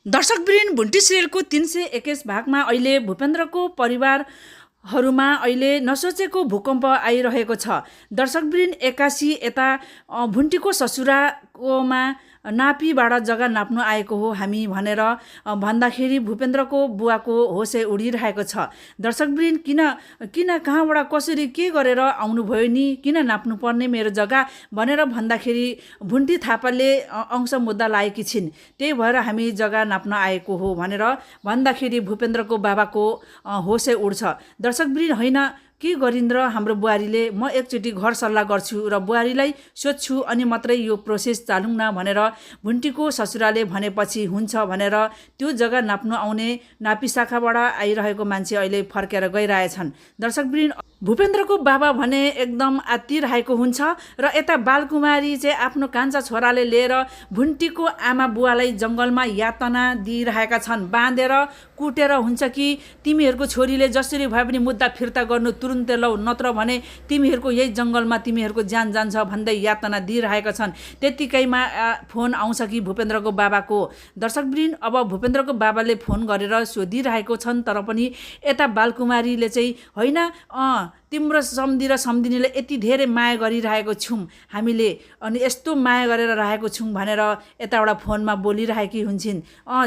दर्शकवृन्द, भुन्टी सिरियलको 321 भागमा अहिले भूपेन्द्रको परिवारहरूमा अहिले नसोचेको भूकम्प आइरहेको छ। दर्शकवृन्द, एक्कासी यता भुन्टीको ससुराकोमा नापीबाट जग्गा नाप्नु आएको हो हामी भनेर भन्दाखेरि भूपेन्द्रको बुवाको होसै उडिरहेको छ। दर्शकवृन्द, किन कहाँबाट कसरी के गरेर आउनुभयो नि, किन नाप्नु पर्ने मेरो जग्गा भनेर भन्दाखेरि भुन्टी थापाले अंश मुद्दा लागेकी छिन्, त्यही भएर हामी जग्गा नाप्न आएको हो भनेर भन्दाखेरि भूपेन्द्रको बाबाको होसै उड्छ। दर्शकवृन्द, होइन के गरिन् र हाम्रो बुहारीले, म एकचोटि घर सल्लाह गर्छु र बुहारीलाई सोध्छु अनि मात्रै यो प्रोसेस चालौँ न भनेर भुन्टीको ससुराले भनेपछि हुन्छ भनेर त्यो जग्गा नाप्नु आउने नापी शाखाबाट आइरहेको मान्छे अहिले फर्केर गइरहेछन्। दर्शकवृन्द, भूपेन्द्रको बाबा भने एकदम आत्तिरहेको हुन्छ र यता बालकुमारी चाहिँ आफ्नो कान्छा छोराले लिएर भुन्टीको आमा बुवालाई जङ्गलमा यातना दिइरहेका छन्। बाँधेर कुटेर हुन्छ कि तिमीहरूको छोरीले जसरी भए पनि मुद्दा फिर्ता गर्नु तुरुन्तै लौ, नत्र भने तिमीहरूको यही जङ्गलमा तिमीहरूको ज्यान जान्छ भन्दै यातना दिइरहेका छन्। त्यतिकैमा फोन आउँछ कि भूपेन्द्रको बाबाको। दर्शकवृन्द, अब भूपेन्द्रको बाबाले फोन गरेर सोधिरहेको छन्, तर पनि यता बालकुमारीले चाहिँ होइन तिम्रो सम्धी र सम्धिनीले यति धेरै माया गरिरहेको छौँ हामीले, अनि यस्तो माया गरेर राखेको छौँ भनेर यताबाट फोनमा बोलिरहेकी हुन्छन्।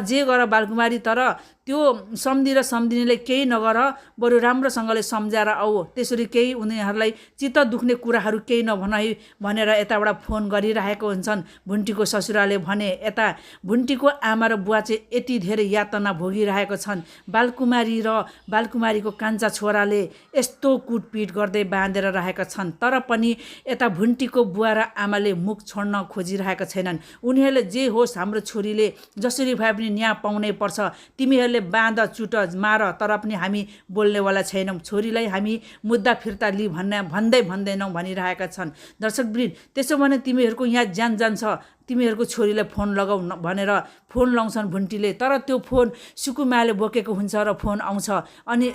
जे गर बालकुमारी, तर त्यो सम्धी र सम्धिनीले केही नगर, बरु राम्रोसँगले सम्झाएर आऊ, त्यसरी केही उनीहरूलाई चित्त दुख्ने कुराहरू केही नभनाई भनेर यताबाट फोन गरिरहेको हुन्छन्। भुन्टीको ससुराले भने यता भुन्टीको आमा र बुवा चाहिँ यति धेरै यातना भोगिरहेको छन्। बालकुमारी र बालकुमारीको कान्छा छोराले यस्तो कुटपिट गर्दै बाँधेर राखेका छन्, तर पनि यता भुन्टीको बुवा र आमाले मुख छोड्न खोजिरहेका छैनन्। उनीहरूले जे होस् हाम्रो छोरीले जसरी भए पनि न्याय पाउनै पर्छ, तिमीहरूले बाँध चुट मार, तर पनि हामी बोल्नेवाला छैनौँ, छोरीलाई हामी मुद्दा फिर्ता लि भन्दैनौँ भनिरहेका छन्। दर्शकवृन्द, त्यसो भने तिमीहरूको यहाँ ज्यान जान्छ, तिमीहरूको छोरीलाई फोन लगाऊ भनेर फोन लाउँछन् भुन्टीले, तर त्यो फोन सुकुमायाले बोकेको हुन्छ र फोन आउँछ अनि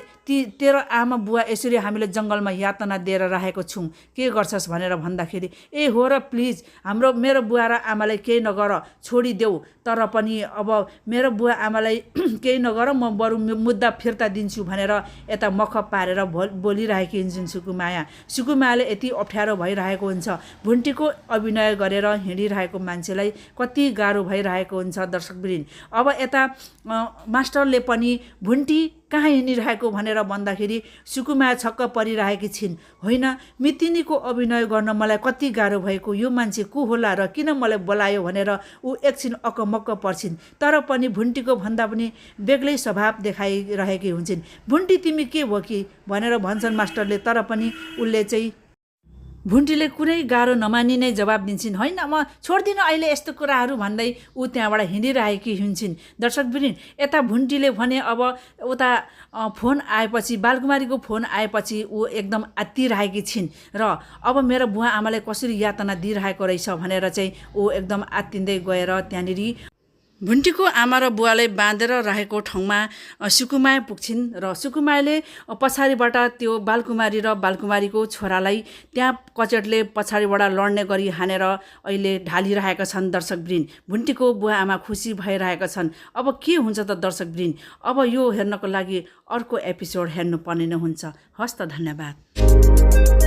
तेरो आमा बुवा यसरी हामीले जङ्गलमा यातना दिएर राखेको छौँ, के गर्छस् भनेर भन्दाखेरि ए हो र, प्लिज मेरो बुवा र आमालाई केही नगर, छोडिदेऊ, तर पनि अब मेरो बुवा आमालाई केही नगर, म बरु मुद्दा फिर्ता दिन्छु भनेर यता मख पारेर बोलिरहेकी हुन्छन् सुकुमायाले यति अप्ठ्यारो भइरहेको हुन्छ। भुन्टीको अभिनय गरेर हिँडिरहेको मान्छेलाई कति गाह्रो भइरहेको हुन्छ। दर्शकवृन्द, अब यता मास्टरले पनि भुन्टी कहाँ हिँडिरहेको भनेर भन्दाखेरि सुकुमाया छक्क परिरहेकी छिन्। होइन, मितिनीको अभिनय गर्न मलाई कति गाह्रो भएको, यो मान्छे को होला र किन मलाई बोलायो भनेर ऊ एकछिन अक्कमक्क पर्छिन्, तर पनि भुन्टीको भन्दा पनि बेग्लै स्वभाव देखाइरहेकी हुन्छन्। भुन्टी तिमी के भयो कि भनेर भन्छन् मास्टरले, तर पनि उसले चाहिँ भुन्टीले कुनै गाह्रो नमानी नै जवाब दिन्छन्। होइन, म छोड्दिनँ अहिले यस्तो कुराहरू भन्दै ऊ त्यहाँबाट हिँडिरहेकी हुन्छन्। दर्शकवृन्द, यता भुन्टीले भने अब उता फोन आएपछि, बालकुमारीको फोन आएपछि ऊ एकदम आत्तिरहेकी छिन् र अब मेरो बुवा आमालाई कसरी यातना दिइरहेको रहेछ भनेर चाहिँ ऊ एकदम आत्तिँदै गएर त्यहाँनिर भुन्टीको आमा र बुवालाई बाँधेर राखेको ठाउँमा सुकुमाया पुग्छिन् र सुकुमायाले पछाडिबाट त्यो बालकुमारी र बालकुमारीको छोरालाई त्यहाँ कचेटले पछाडिबाट लड्ने गरी हानेर अहिले ढालिरहेका छन्। दर्शकवृन्द, भुन्टीको बुवा आमा खुसी भइरहेका छन्। अब के हुन्छ त दर्शकवृन्द, अब यो हेर्नको लागि अर्को एपिसोड हेर्नुपर्ने नै हुन्छ। हस् त, धन्यवाद।